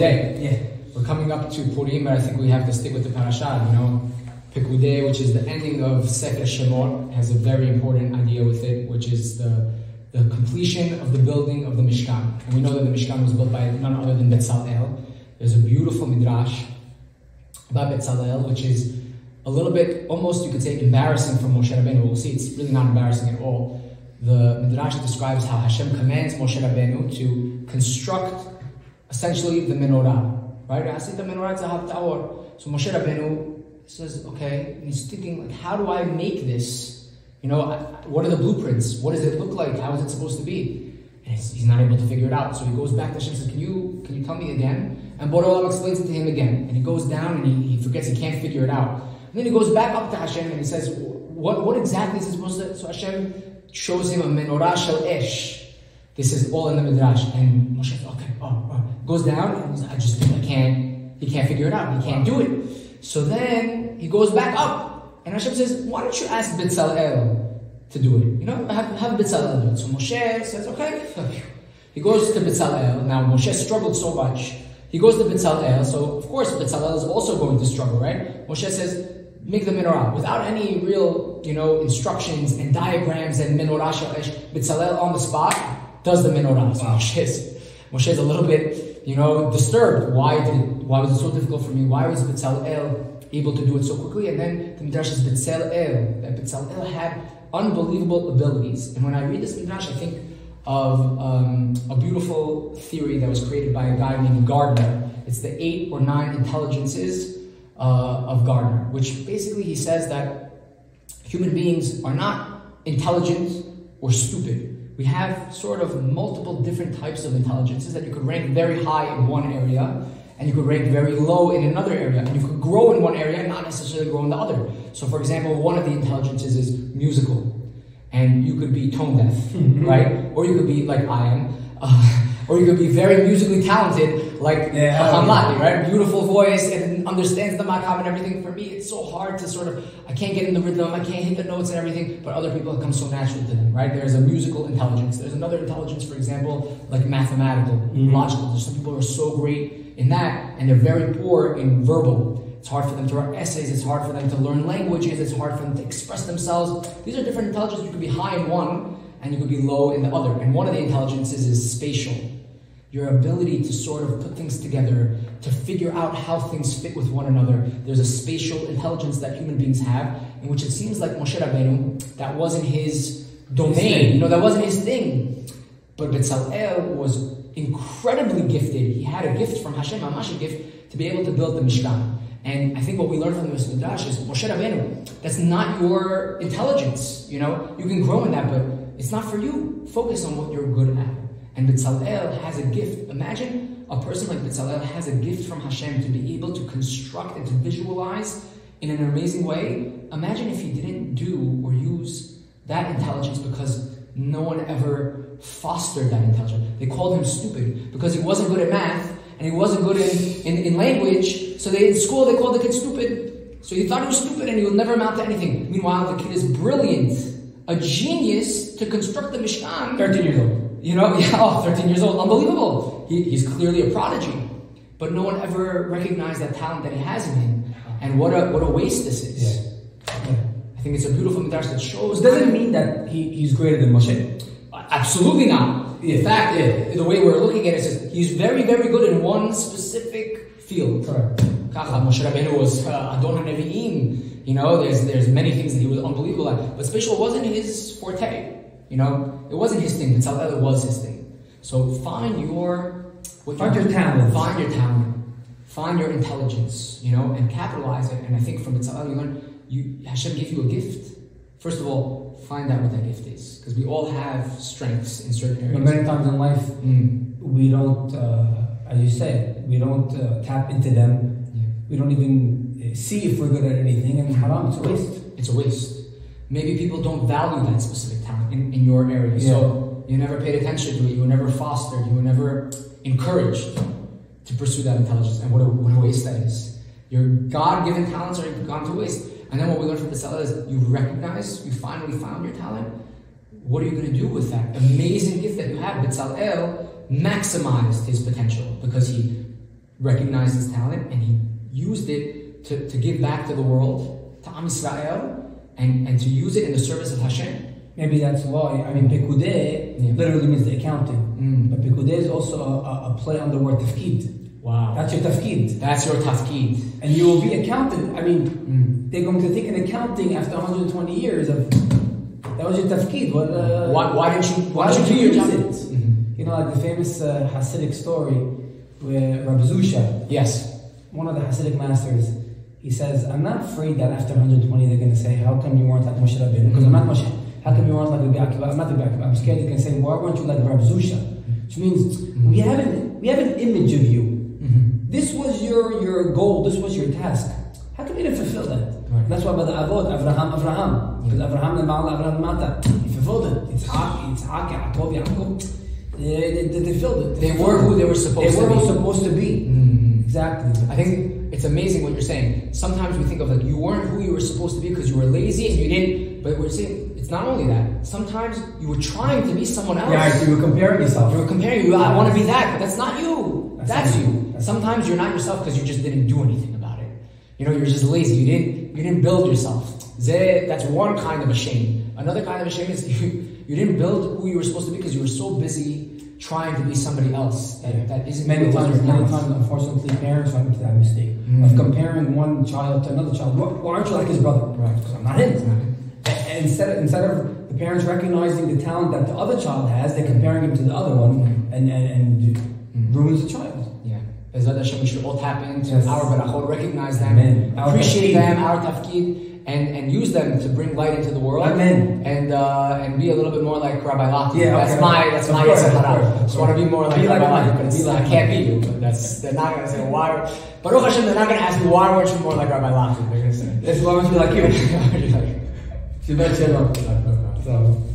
today. Yeah. We're coming up to Purim, but I think we have to stick with the Perasat, you know. Pekudei, which is the ending of Sefer Shemot, has a very important idea with it, which is the completion of the building of the Mishkan. And we know that the Mishkan was built by none other than Betzalel. There's a beautiful midrash about Betzalel, which is a little bit, almost you could say, embarrassing for Moshe Rabbeinu. We'll see, it's really not embarrassing at all. The midrash describes how Hashem commands Moshe Rabbeinu to construct essentially the menorah. Right? So Moshe Rabbeinu says, okay, and he's thinking, like, how do I make this? You know, what are the blueprints? What does it look like? How is it supposed to be? And he's not able to figure it out. So he goes back to Hashem and says, can you tell me again? And Borei Olam explains it to him again. And he goes down and he forgets, he can't figure it out. And then he goes back up to Hashem and he says, what exactly is he supposed to? So Hashem shows him a menorah shel esh. This is all in the midrash. And Moshe says, okay, goes down and he's like, he can't figure it out. He can't do it. So then he goes back up, and Hashem says, why don't you ask Betzalel to do it? You know, have Betzalel do it. So Moshe says, okay. He goes to Betzalel. Now Moshe struggled so much. He goes to Betzalel, so of course Betzalel is also going to struggle, right? Moshe says, make the menorah. Without any real, you know, instructions and diagrams and menorah shel esh, Betzalel on the spot does the menorah. So Moshe's a little bit, you know, disturbed. Why was it so difficult for me? Why was Betzalel able to do it so quickly? And then the midrash says that Betzalel had unbelievable abilities. And when I read this midrash, I think of a beautiful theory that was created by a guy named Gardner. It's the 8 or 9 intelligences of Gardner, which basically he says that human beings are not intelligent or stupid. We have sort of multiple different types of intelligences that you could rank very high in one area, and you could rank very low in another area, and you could grow in one area and not necessarily grow in the other. So for example, one of the intelligences is musical, and you could be tone deaf, right? Or you could be like I am, or you could be very musically talented, like Hamlati, right? Beautiful voice and understands the makam and everything. For me, it's so hard to sort of, I can't get in the rhythm, I can't hit the notes and everything, but other people, it comes so naturally to them, right? There's a musical intelligence. There's another intelligence, for example, like mathematical, logical. There's some people who are so great in that, and they're very poor in verbal. It's hard for them to write essays, it's hard for them to learn languages, it's hard for them to express themselves. These are different intelligences. You could be high in one, and you could be low in the other. And one of the intelligences is spatial. Your ability to sort of put things together, to figure out how things fit with one another. There's a spatial intelligence that human beings have, in which it seems like Moshe Rabbeinu, that wasn't his domain, you know, that wasn't his thing. But Betzalel was incredibly gifted. He had a gift from Hashem, a gift, to be able to build the Mishkan. And I think what we learn from this midrash is, Moshe Rabbeinu, that's not your intelligence, you know? You can grow in that, but it's not for you. Focus on what you're good at. And Betzalel has a gift. Imagine a person like Betzalel has a gift from Hashem to be able to construct and to visualize in an amazing way. Imagine if he didn't do or use that intelligence because no one ever fostered that intelligence. They called him stupid because he wasn't good at math and he wasn't good in language. So in school they called the kid stupid. So he thought he was stupid and he would never amount to anything. Meanwhile, the kid is brilliant, a genius to construct the Mishkan. 13 years old. You know, 13 years old, unbelievable. He's clearly a prodigy, but no one ever recognized that talent that he has in him. And what a waste this is. Yeah. I think it's a beautiful midrash that shows. It doesn't mean that he's greater than Moshe. Absolutely not. In fact, the way we're looking at it is he's very, very good in one specific field. Correct. Moshe Rabbeinu was Adon HaNevi'im. You know, there's many things that he was unbelievable at, but spatial wasn't his forte. You know, it wasn't his thing. Betzalel was his thing. So find your talent. Find your talent. Find your intelligence. You know, and capitalize it. And I think from Betzalel you learn, Hashem gave you a gift. First of all, find out what that gift is, because we all have strengths in certain areas. But many times in life, we don't, as you said, we don't tap into them. Yeah. We don't even see if we're good at anything, and haram, it's a waste. It's a waste. Maybe people don't value that specific talent in your area. Yeah. So you never paid attention to it, you were never fostered, you were never encouraged to pursue that intelligence. And what a waste that is. Your God-given talents are gone to waste. And then what we learn from Betzalel is you recognize, you finally found your talent. What are you going to do with that amazing gift that you have? Betzalel maximized his potential because he recognized his talent, and he used it to give back to the world, to Am Yisrael, and to use it in the service of Hashem. Maybe that's why. I mean, Pekudei literally means the accounting, but Pekudei is also a play on the word tafkid. Wow. That's your tafkid. That's your tafkid. And you will be accounted. I mean, they're going to think in accounting after 120 years of that was your tafkid. Why didn't you use it? You know, like the famous Hasidic story where Rabbi Zusha, yes, one of the Hasidic masters, he says, I'm not afraid that after 120 they're going to say, how come you weren't like Moshe Rabbeinu? Because I'm not Moshe. How come you weren't like Rabbi Akiva? I'm not Rabbi Akiva. I'm scared they can say, why weren't you like Rabbi Zusha? Which means we have an image of you. This was your goal. This was your task. How come you didn't fulfill that? Right. That's why by the Avot, Avraham. Because Avraham and Baal Avraham Mata, he fulfilled it. Yitzhak, Yaakov. They filled it. They were who they were supposed to be. They were supposed to be. Exactly. I think it's amazing what you're saying. Sometimes we think of like you weren't who you were supposed to be because you were lazy and you didn't. But we're saying it's not only that. Sometimes you were trying to be someone else. Yeah, you were comparing yourself. You were comparing. I want to be that, but that's not you. That's you. Sometimes you're not yourself because you just didn't do anything about it. You know, you're just lazy. You didn't build yourself. That's one kind of a shame. Another kind of a shame is you didn't build who you were supposed to be because you were so busy trying to be somebody else that isn't. Many times, unfortunately, parents run into that mistake of comparing one child to another child. Why aren't you like his brother? Right. Because I'm not him. And instead of the parents recognizing the talent that the other child has, they're comparing him to the other one and ruins the child. Bezrat Hashem, we should all tap into our barachot, recognize them, appreciate them, our tafkid, and use them to bring light into the world. Amen. And be a little bit more like Rabbi Laki. Yeah, that's my Yitzhak. Just want to be more like Rabbi Laki, but I can't be you. But they're not going to say why. Baruch Hashem, they're not going to ask me why weren't you more like Rabbi Laki. They're going to say, why weren't you like you? Shabbat shalom.